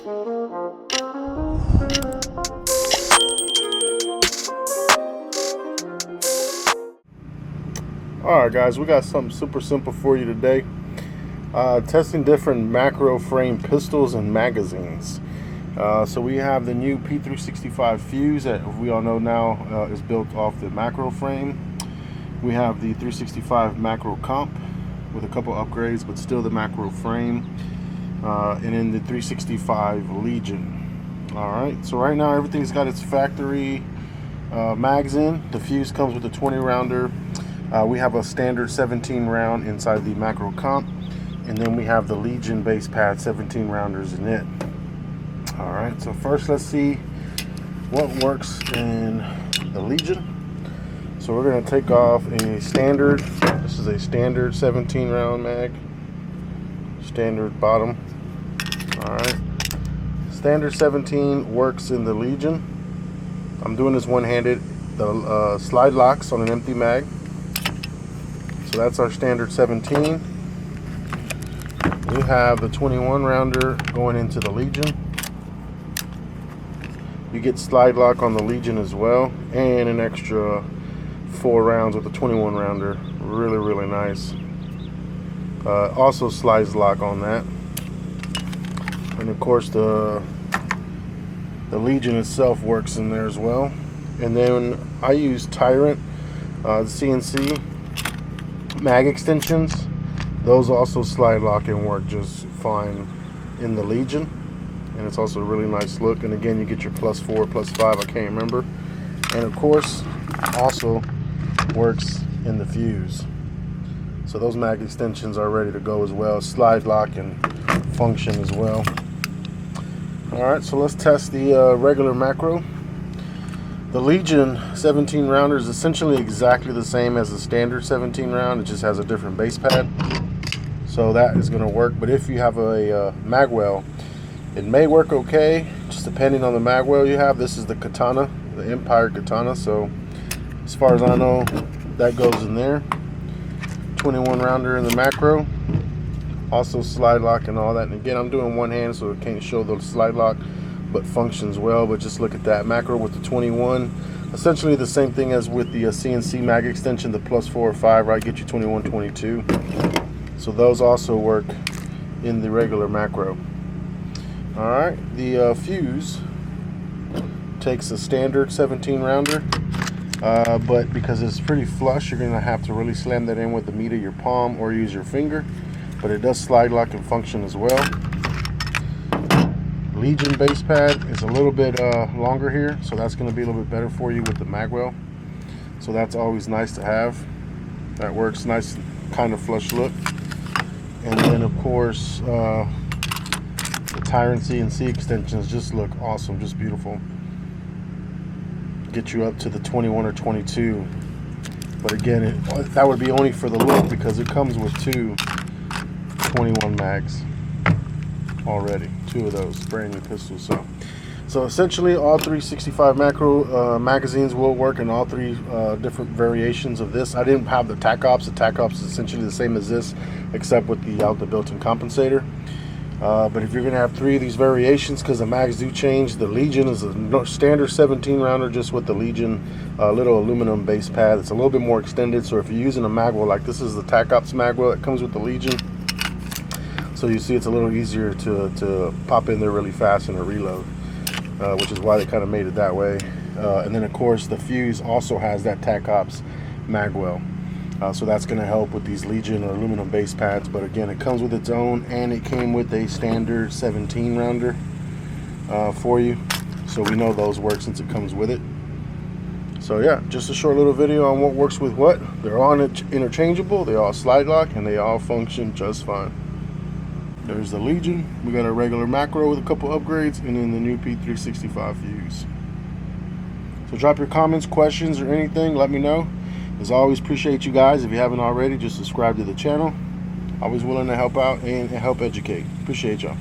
Alright guys, we got something super simple for you today. Testing different macro frame pistols and magazines. So we have the new P365 Fuse that we all know now is built off the macro frame. We have the 365 Macro comp with a couple upgrades, but still the macro frame. And then the 365 Legion. Alright, so right now everything's got its factory mags in. The Fuse comes with a 20 rounder. We have a standard 17 round inside the macro comp, and then we have the Legion base pad 17 rounders in it. Alright, so first let's see what works in the Legion. So we're going to take off a standard, this is a standard 17 round mag, standard bottom. Alright, standard 17 works in the Legion. I'm doing this one-handed. The slide locks on an empty mag. So that's our standard 17. We have the 21 rounder going into the Legion. You get slide lock on the Legion as well, and an extra 4 rounds with the 21 rounder. Really nice. Also slides lock on that. And of course the Legion itself works in there as well. And then I use Tyrant CNC mag extensions. Those also slide lock and work just fine in the Legion, and it's also a really nice look. And again, you get your +4, +5, I can't remember. And of course also works in the Fuse. So those mag extensions are ready to go as well, slide lock and function as well. Alright, so let's test the regular macro. The Legion 17 rounder is essentially exactly the same as the standard 17 round. It just has a different base pad. So that is going to work. But if you have a magwell, it may work okay, just depending on the magwell you have. This is the Katana, the Empire Katana. So as far as I know, that goes in there. 21 rounder in the macro. Also slide lock and all that. And again, I'm doing one hand, so it can't show the slide lock, but functions well. But just look at that macro with the 21, essentially the same thing as with the CNC mag extension, the +4 or 5, right, get you 21, 22. So those also work in the regular macro. All right, the Fuse takes a standard 17 rounder, but because it's pretty flush, you're gonna have to really slam that in with the meat of your palm or use your finger, but it does slide lock and function as well. Legion base pad is a little bit longer here, so that's going to be a little bit better for you with the magwell. So that's always nice to have. That works nice, kind of flush look. And then of course the Tyrant CNC extensions just look awesome, just beautiful. Get you up to the 21 or 22. But again, that would be only for the look, because it comes with 2 21 mags already, 2 of those brand new pistols. So essentially all 365 macro magazines will work in all 3 different variations of this. I didn't have the tac ops. The tac ops is essentially the same as this, except with the built-in compensator. But if you're going to have 3 of these variations, because the mags do change, the Legion is a standard 17 rounder just with the Legion little aluminum base pad. It's a little bit more extended, so if you're using a magwell, like this is the tac ops magwell that comes with the Legion, so you see it's a little easier to pop in there really fast in a reload, which is why they kind of made it that way. And then of course the Fuse also has that tac ops magwell, so that's going to help with these Legion or aluminum base pads. But again, it comes with its own, and it came with a standard 17 rounder for you, so we know those work since it comes with it. So yeah, just a short little video on what works with what. They're all interchangeable, they all slide lock, and they all function just fine. There's the Legion. We got a regular macro with a couple upgrades, and then the new P365 Fuse. So drop your comments, questions, or anything, let me know. As always, appreciate you guys. If you haven't already, just subscribe to the channel. Always willing to help out and help educate. Appreciate y'all.